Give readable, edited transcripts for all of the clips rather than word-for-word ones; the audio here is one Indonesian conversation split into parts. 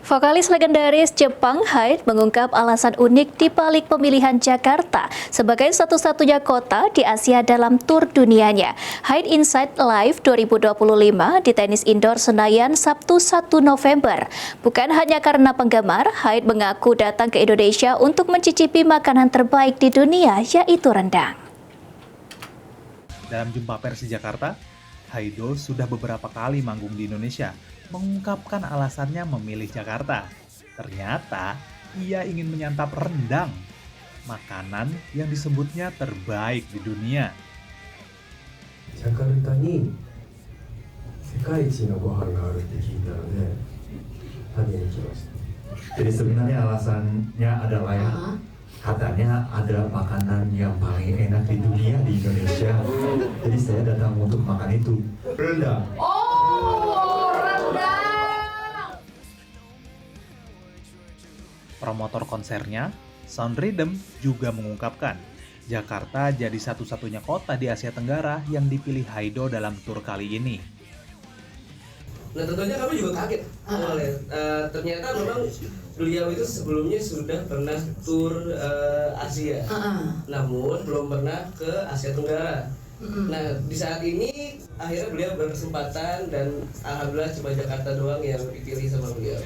Vokalis legendaris Jepang Hyde mengungkap alasan unik di balik pemilihan Jakarta sebagai satu-satunya kota di Asia dalam tur dunianya. Hyde Insight Live 2025 di tenis indoor Senayan Sabtu 1 November. Bukan hanya karena penggemar, Hyde mengaku datang ke Indonesia untuk mencicipi makanan terbaik di dunia, yaitu rendang. Dalam jumpa pers di Jakarta, Haido sudah beberapa kali manggung di Indonesia, mengungkapkan alasannya memilih Jakarta. Ternyata, ia ingin menyantap rendang, makanan yang disebutnya terbaik di dunia. Jakarta ni sekaiichi no gohan ga aru tte kiita node tabei ni kimashita. Jadi sebenarnya alasannya adalah ya, katanya ada makanan yang paling enak di dunia di Indonesia. Jadi saya datang untuk makan itu. Rendang. Promotor konsernya, Sound Rhythm, juga mengungkapkan Jakarta jadi satu-satunya kota di Asia Tenggara yang dipilih Haido dalam tur kali ini. Nah tentunya kami juga kaget awalnya. Ternyata memang beliau itu sebelumnya sudah pernah tur Asia, namun belum pernah ke Asia Tenggara. Nah di saat ini akhirnya beliau berkesempatan dan alhamdulillah cuma Jakarta doang yang dipilih sama beliau.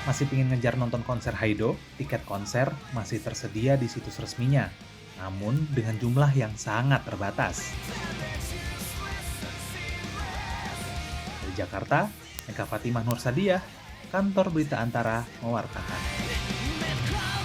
Masih ingin ngejar nonton konser Haido? Tiket konser masih tersedia di situs resminya, namun dengan jumlah yang sangat terbatas. Dari Jakarta, Eka Fatimah Nur Sadiah, Kantor Berita Antara mewartakan.